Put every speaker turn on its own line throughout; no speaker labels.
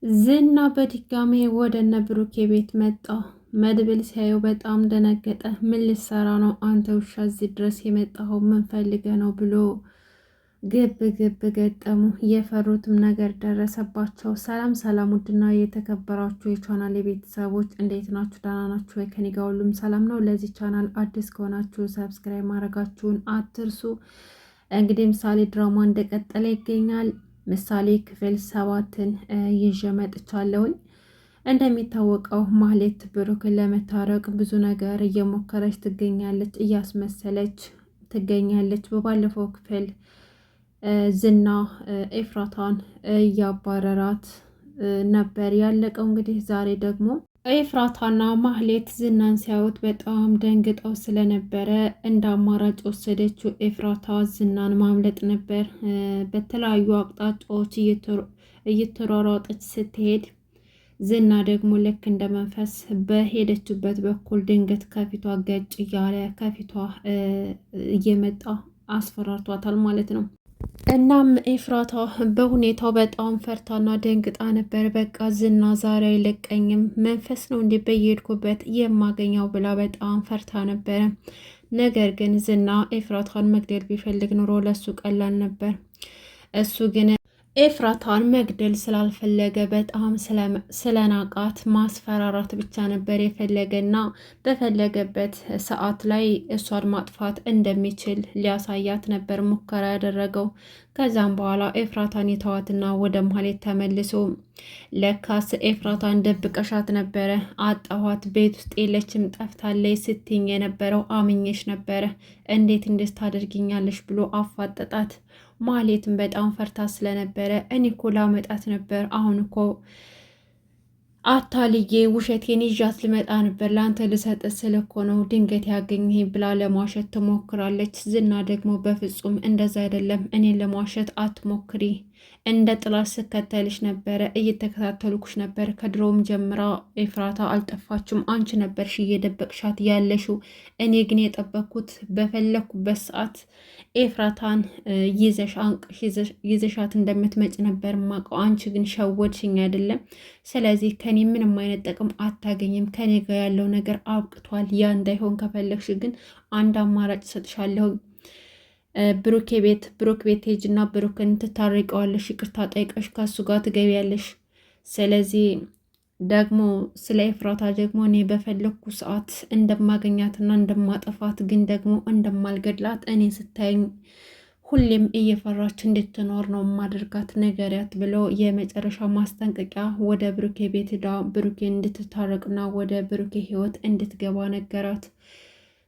ዝና በድጋሜ ወደ እነ ብሩኬ ቤት መጣ። መድብል ሲያየው በጣም ደነገጠ። ምን ልትሰራ ነው አንተ ውሻ እዚህ ድረስ የመጣኸው? ምን ፈልገህ ነው ብሎ ግብ ግብ ገጠሙ። የፈሩትም ነገር ደረሰባቸው። ሰላም ሰላም! ውድና የተከበራችሁ የቻናል የቤተሰቦች እንዴት ናችሁ? ደህና ናችሁ ወይ? ከኔ ጋር ሁሉም ሰላም ነው። ለዚህ ቻናል አዲስ ከሆናችሁ ሰብስክራይብ ማድረጋችሁን አትርሱ። እንግዲህ ምሳሌ ድራማ እንደቀጠለ ይገኛል። ምሳሌ ክፍል 7ን ይዤ መጥቻለሁኝ። እንደሚታወቀው ማህሌት ብሩክን ለመታረቅ ብዙ ነገር እየሞከረች ትገኛለች፣ እያስመሰለች ትገኛለች። በባለፈው ክፍል ዝና ኤፍራታን እያባረራት ነበር ያለቀው። እንግዲህ ዛሬ ደግሞ ኤፍራታና ማህሌት ዝናን ሲያዩት በጣም ደንግጠው ስለነበረ እንደ አማራጭ ወሰደችው። ኤፍራታ ዝናን ማምለጥ ነበር። በተለያዩ አቅጣጫዎች እየተሯሯጠች ስትሄድ ዝና ደግሞ ልክ እንደ መንፈስ በሄደችበት በኩል ድንገት ከፊቷ ገጭ እያለ ከፊቷ እየመጣ አስፈራርቷታል ማለት ነው። እናም ኤፍራታ በሁኔታው በጣም ፈርታና ደንግጣ ነበር። በቃ ዝና ዛሬ አይለቀኝም፣ መንፈስ ነው እንዲህ በየሄድኩበት የማገኘው ብላ በጣም ፈርታ ነበረ። ነገር ግን ዝና ኤፍራታን መግደል ቢፈልግ ኑሮ ለሱ ቀላል ነበር። እሱ ግን ኤፍራታን መግደል ስላልፈለገ በጣም ስለናቃት ማስፈራራት ብቻ ነበር የፈለገና በፈለገበት ሰዓት ላይ እሷን ማጥፋት እንደሚችል ሊያሳያት ነበር ሙከራ ያደረገው። ከዛም በኋላ ኤፍራታን የተዋትና ወደ ማህሌት ተመልሶ ለካስ ኤፍራታን ደብቀሻት ነበረ፣ አጣኋት፣ ቤት ውስጥ የለችም፣ ጠፍታለች ስትኝ የነበረው አምኜሽ ነበረ፣ እንዴት ታደርጊኛለሽ ብሎ አፋጠጣት። ማህሌትን በጣም ፈርታ ስለነበረ እኔ እኮ ላመጣት ነበር፣ አሁን እኮ አታልዬ ውሸቴን ይዣት ልመጣ ነበር፣ ለአንተ ልሰጥ ስል እኮ ነው ድንገት ያገኘኝ ብላ ለማሸት ትሞክራለች። ዝና ደግሞ በፍጹም እንደዛ አይደለም፣ እኔን ለማሸት አትሞክሪ፣ እንደ ጥላት ስከተልሽ ነበረ፣ እየተከታተልኩሽ ነበር፣ ከድሮውም ጀምራ ኤፍራታ አልጠፋችም፣ አንቺ ነበርሽ እየደበቅሻት ያለሽው፣ እኔ ግን የጠበቅኩት በፈለኩበት ሰዓት ኤፍራታን ይዘሽ አንቅሽ ይዘሻት እንደምትመጭ ነበር ማቀው፣ አንቺ ግን ሸወድሽኝ አይደለም። ስለዚህ ከኔ ምንም አይነት ጥቅም አታገኝም፣ ከኔ ጋር ያለው ነገር አብቅቷል። ያ እንዳይሆን ከፈለግሽ ግን አንድ አማራጭ ሰጥሻለሁ። ብሩክ ቤት ሄጅና ብሩክን ትታረቀዋለሽ፣ ይቅርታ ጠይቀሽ ከሱ ጋር ትገቢያለሽ። ስለዚህ ደግሞ ስለ ኤፍራታ ደግሞ እኔ በፈለግኩ ሰዓት እንደማገኛትና እንደማጠፋት ግን ደግሞ እንደማልገድላት እኔ ስታየኝ ሁሌም እየፈራች እንድትኖር ነው ማድርጋት ነገርያት ብሎ የመጨረሻ ማስጠንቀቂያ ወደ ብሩኬ ቤት ሄዳ ብሩኬ እንድትታረቅና ወደ ብሩኬ ሕይወት እንድትገባ ነገራት።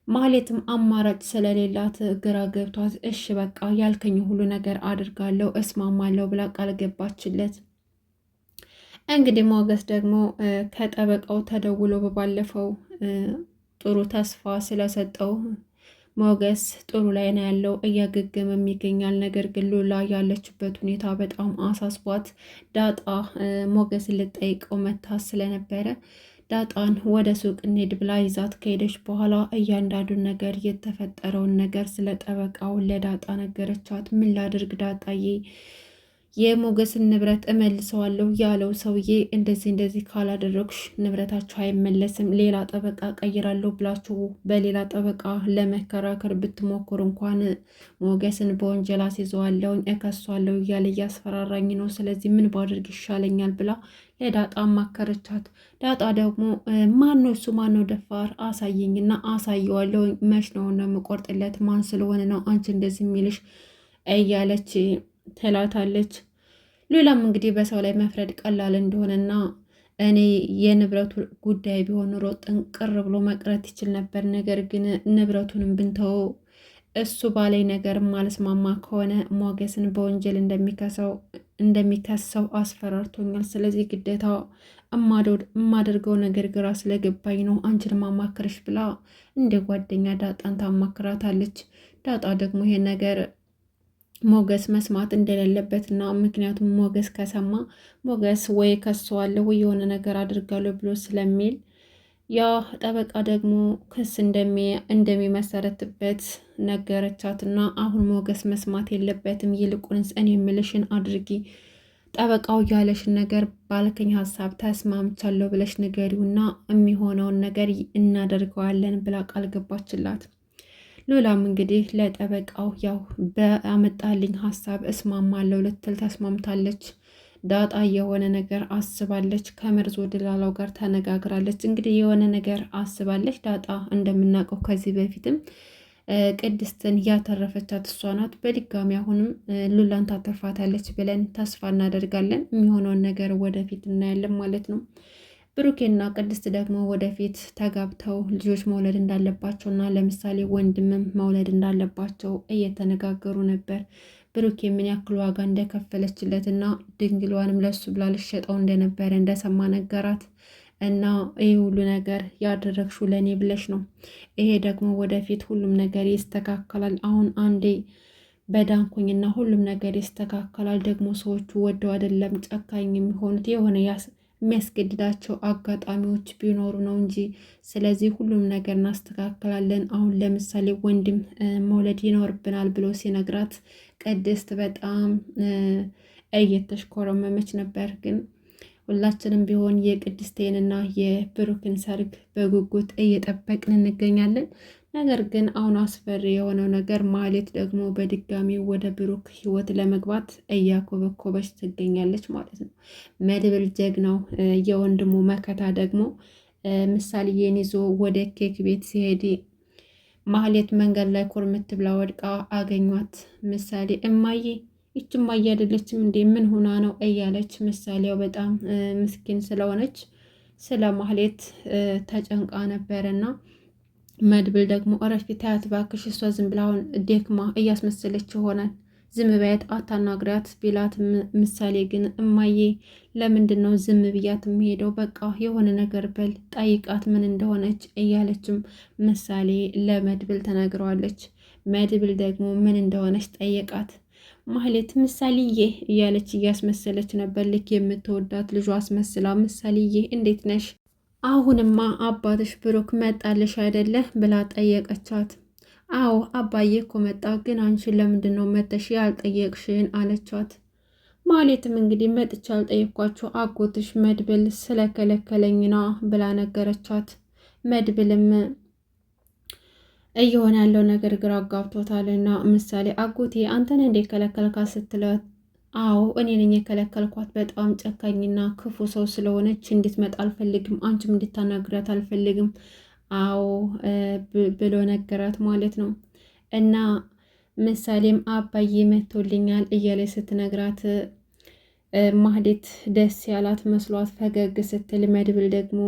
ማህሌትም አማራጭ ስለሌላት ግራ ገብቷት እሺ በቃ ያልከኝ ሁሉ ነገር አድርጋለሁ እስማማለሁ ብላ ቃል ገባችለት። እንግዲህ ሞገስ ደግሞ ከጠበቃው ተደውሎ በባለፈው ጥሩ ተስፋ ስለሰጠው ሞገስ ጥሩ ላይ ነው ያለው፣ እያገገመም ይገኛል። ነገር ግን ሉላ ያለችበት ሁኔታ በጣም አሳስቧት ዳጣ ሞገስን ልጠይቀው መታ ስለነበረ ዳጣን ወደ ሱቅ እንሂድ ብላ ይዛት ከሄደች በኋላ እያንዳንዱን ነገር የተፈጠረውን ነገር ስለ ጠበቃው ለዳጣ ነገረቻት። ምን ላድርግ ዳጣዬ፣ የሞገስን ንብረት እመልሰዋለሁ ያለው ሰውዬ እንደዚህ ካላደረግሽ ንብረታችሁ አይመለስም፣ ሌላ ጠበቃ ቀይራለሁ ብላችሁ በሌላ ጠበቃ ለመከራከር ብትሞክሩ እንኳን ሞገስን በወንጀል አስይዘዋለሁ፣ እከሷለሁ እያለ እያስፈራራኝ ነው። ስለዚህ ምን ባድርግ ይሻለኛል ብላ ለዳጣ አማከረቻት። ዳጣ ደግሞ ማነው እሱ ማነው ደፋር አሳየኝና አሳየዋለሁ፣ መች ነው የምቆርጥለት፣ ማን ስለሆነ ነው አንቺ እንደዚህ የሚልሽ እያለች ትላታለች። ሉላም እንግዲህ በሰው ላይ መፍረድ ቀላል እንደሆነና እኔ የንብረቱ ጉዳይ ቢሆን ኑሮ ጥንቅር ብሎ መቅረት ይችል ነበር፣ ነገር ግን ንብረቱንም ብንተው እሱ ባላይ ነገር ማለስማማ ከሆነ ሞገስን በወንጀል እንደሚከሰው አስፈራርቶኛል። ስለዚህ ግዴታ የማደርገው ነገር ግራ ስለገባኝ ነው አንቺን ማማክርሽ ብላ እንደ ጓደኛ ዳጣን ታማክራታለች። ዳጣ ደግሞ ይሄ ነገር ሞገስ መስማት እንደሌለበትና ምክንያቱም ሞገስ ከሰማ ሞገስ ወይ ከሰዋለሁ ወይ የሆነ ነገር አድርጋለሁ ብሎ ስለሚል ያ ጠበቃ ደግሞ ክስ እንደሚመሰረትበት ነገረቻትና አሁን ሞገስ መስማት የለበትም፣ ይልቁንስ እኔ የምልሽን አድርጊ፣ ጠበቃው ያለሽን ነገር ባልከኝ ሀሳብ ተስማምቻለሁ ብለሽ ንገሪውና የሚሆነውን ነገር እናደርገዋለን ብላ ቃል ገባችላት። ሉላም እንግዲህ ለጠበቃው ያው በአመጣልኝ ሀሳብ እስማማለሁ ልትል ተስማምታለች። ዳጣ የሆነ ነገር አስባለች። ከመርዝ ወደላላው ጋር ተነጋግራለች። እንግዲህ የሆነ ነገር አስባለች ዳጣ እንደምናውቀው ከዚህ በፊትም ቅድስትን ያተረፈቻት እሷ ናት። በድጋሚ አሁንም ሉላን ታተርፋታለች ብለን ተስፋ እናደርጋለን። የሚሆነውን ነገር ወደፊት እናያለን ማለት ነው። ብሩኬና ቅድስት ደግሞ ወደፊት ተጋብተው ልጆች መውለድ እንዳለባቸው እና ለምሳሌ ወንድምም መውለድ እንዳለባቸው እየተነጋገሩ ነበር። ብሩኬ ምን ያክል ዋጋ እንደከፈለችለት እና ድንግሏንም ለሱ ብላ ልሸጠው እንደነበረ እንደሰማ ነገራት። እና ይህ ሁሉ ነገር ያደረግሽው ለእኔ ብለሽ ነው። ይሄ ደግሞ ወደፊት ሁሉም ነገር ይስተካከላል። አሁን አንዴ በዳንኩኝና ሁሉም ነገር ይስተካከላል። ደግሞ ሰዎቹ ወደው አይደለም ጨካኝ የሚሆኑት የሆነ የሚያስገድዳቸው አጋጣሚዎች ቢኖሩ ነው እንጂ። ስለዚህ ሁሉም ነገር እናስተካከላለን። አሁን ለምሳሌ ወንድም መውለድ ይኖርብናል ብሎ ሲነግራት ቅድስት በጣም እየተሽኮረመመች ነበር። ግን ሁላችንም ቢሆን የቅድስቴንና የብሩክን ሰርግ በጉጉት እየጠበቅን እንገኛለን። ነገር ግን አሁን አስፈሪ የሆነው ነገር ማህሌት ደግሞ በድጋሚ ወደ ብሩክ ህይወት ለመግባት እያኮበኮበች ትገኛለች ማለት ነው። መድብል ጀግናው የወንድሙ መከታ ደግሞ ምሳሌዬን ይዞ ወደ ኬክ ቤት ሲሄድ ማህሌት መንገድ ላይ ኮርምት ብላ ወድቃ አገኟት። ምሳሌ እማዬ ይች እማዬ አይደለችም እንዴ? ምን ሆና ነው እያለች ምሳሌው በጣም ምስኪን ስለሆነች ስለ ማህሌት ተጨንቃ ነበረና መድብል ደግሞ እረፊ ታያት እባክሽ፣ እሷ ዝም ብላ አሁን ደክማ እያስመሰለች ይሆናል፣ ዝም በያት አታናግሪያት ቢላት፣ ምሳሌ ግን እማዬ ለምንድን ነው ዝም ብያት የሚሄደው? በቃ የሆነ ነገር በል ጠይቃት ምን እንደሆነች እያለችም ምሳሌ ለመድብል ተናግረዋለች። መድብል ደግሞ ምን እንደሆነች ጠየቃት። ማህሌት ምሳሌዬ እያለች እያስመሰለች ነበር፣ ልክ የምትወዳት ልጇ አስመስላ። ምሳሌዬ እንዴት ነሽ? አሁንማ አባትሽ ብሩክ መጣልሽ አይደለ ብላ ጠየቀቻት። አዎ አባዬ እኮ መጣ፣ ግን አንቺን ለምንድን ነው መተሽ ያልጠየቅሽን አለቻት። ማለትም እንግዲህ መጥቻ ያልጠየኳቸው አጎትሽ መድብል ስለከለከለኝና ብላ ነገረቻት። መድብልም እየሆነ ያለው ነገር ግራ አጋብቶታልና ምሳሌ አጎቴ አንተን እንዴ ከለከልካት ስትለት አዎ እኔ ነኝ የከለከልኳት። በጣም ጨካኝና ክፉ ሰው ስለሆነች እንድትመጣ አልፈልግም፣ አንቺም እንድታናግራት አልፈልግም። አዎ ብሎ ነገራት ማለት ነው። እና ምሳሌም አባዬ መቶልኛል እያለች ስትነግራት ማህሌት ደስ ያላት መስሏት ፈገግ ስትል፣ መድብል ደግሞ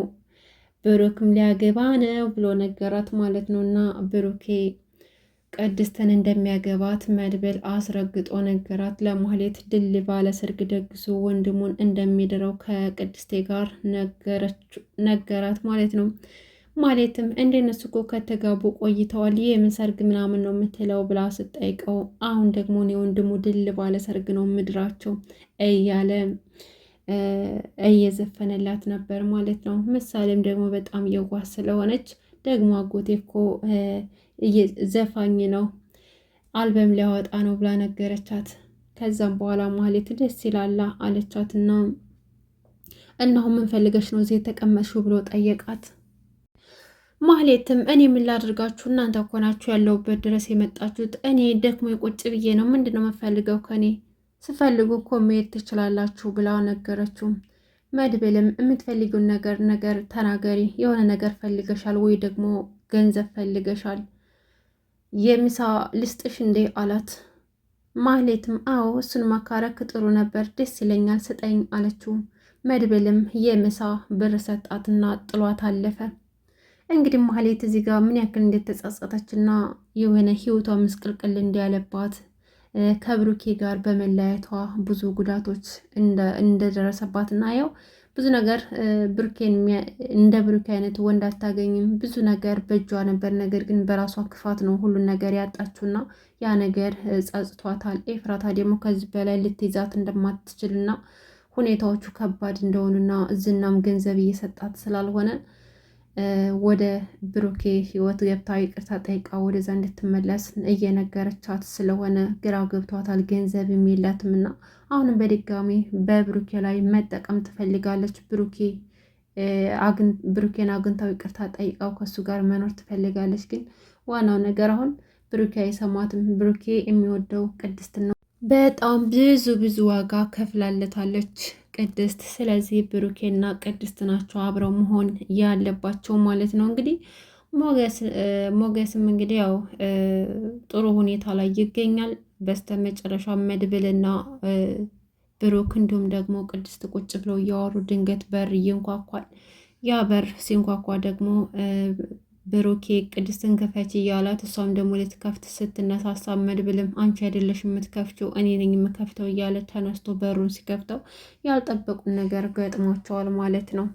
ብሩክም ሊያገባ ነው ብሎ ነገራት ማለት ነው። እና ብሩኬ ቅድስትን እንደሚያገባት መድብል አስረግጦ ነገራት። ለማህሌት ድል ባለ ሰርግ ደግሶ ወንድሙን እንደሚድረው ከቅድስቴ ጋር ነገራት ማለት ነው። ማለትም እንደነሱ እኮ ከተጋቡ ቆይተዋል፣ የምን ሰርግ ምናምን ነው የምትለው ብላ ስጠይቀው፣ አሁን ደግሞ እኔ ወንድሙ ድል ባለ ሰርግ ነው ምድራቸው እያለ እየዘፈነላት ነበር ማለት ነው። ምሳሌም ደግሞ በጣም የዋህ ስለሆነች ደግሞ አጎቴ እኮ ዘፋኝ ነው አልበም ሊያወጣ ነው ብላ ነገረቻት። ከዛም በኋላ ማህሌት ደስ ይላላ አለቻትና እናሁ ምን ፈልገሽ ነው እዚህ የተቀመጥሽው ብሎ ጠየቃት። ማህሌትም እኔ ምን ላድርጋችሁ እናንተ እኮ ናችሁ ያለሁበት ድረስ የመጣችሁት፣ እኔ ደክሞ ቁጭ ብዬ ነው፣ ምንድነው የምፈልገው ከኔ? ስፈልጉ እኮ መሄድ ትችላላችሁ ብላ ነገረችው። መድብልም የምትፈልጊውን ነገር ተናገሪ፣ የሆነ ነገር ፈልገሻል ወይ ደግሞ ገንዘብ ፈልገሻል? የምሳ ልስጥሽ እንዴ አላት። ማህሌትም አዎ እሱን ማካረክ ጥሩ ነበር፣ ደስ ይለኛል፣ ስጠኝ አለችው። መድብልም የምሳ ብር ሰጣትና ጥሏት አለፈ። እንግዲህ ማህሌት እዚህ ጋር ምን ያክል እንደተጸጸተችና የሆነ ህይወቷ ምስቅልቅል እንዲያለባት ከብሩኬ ጋር በመለያየቷ ብዙ ጉዳቶች እንደደረሰባት እና ያው ብዙ ነገር ብሩኬን እንደ ብሩኬ አይነት ወንድ አታገኝም። ብዙ ነገር በእጇ ነበር፣ ነገር ግን በራሷ ክፋት ነው ሁሉን ነገር ያጣችውና ያ ነገር ጸጽቷታል። ኤፍራታ ደግሞ ከዚህ በላይ ልትይዛት እንደማትችልና ሁኔታዎቹ ከባድ እንደሆኑና ዝናም ገንዘብ እየሰጣት ስላልሆነ ወደ ብሩኬ ህይወት ገብታ ይቅርታ ጠይቃ ወደዛ እንድትመለስ እየነገረቻት ስለሆነ ግራ ገብቷታል። ገንዘብ የላትም እና አሁንም በድጋሚ በብሩኬ ላይ መጠቀም ትፈልጋለች። ብሩኬን አግኝታው ይቅርታ ጠይቃው ከሱ ጋር መኖር ትፈልጋለች። ግን ዋናው ነገር አሁን ብሩኬ አይሰማትም። ብሩኬ የሚወደው ቅድስትን ነው። በጣም ብዙ ዋጋ ከፍላለታለች ቅድስት። ስለዚህ ብሩኬና ቅድስት ናቸው አብረው መሆን ያለባቸው ማለት ነው። እንግዲህ ሞገስም እንግዲህ ያው ጥሩ ሁኔታ ላይ ይገኛል። በስተመጨረሻ መድብልና ብሩክ እንዲሁም ደግሞ ቅድስት ቁጭ ብለው እያወሩ ድንገት በር ይንኳኳል። ያ በር ሲንኳኳ ደግሞ ብሩኬ ቅድስትን ክፈች እያላት እሷም ደግሞ ልትከፍት ስትነሳሳ መድብልም አንቺ አይደለሽ የምትከፍችው እኔ ነኝ የምከፍተው እያለ ተነስቶ በሩን ሲከፍተው ያልጠበቁን ነገር ገጥሟቸዋል ማለት ነው።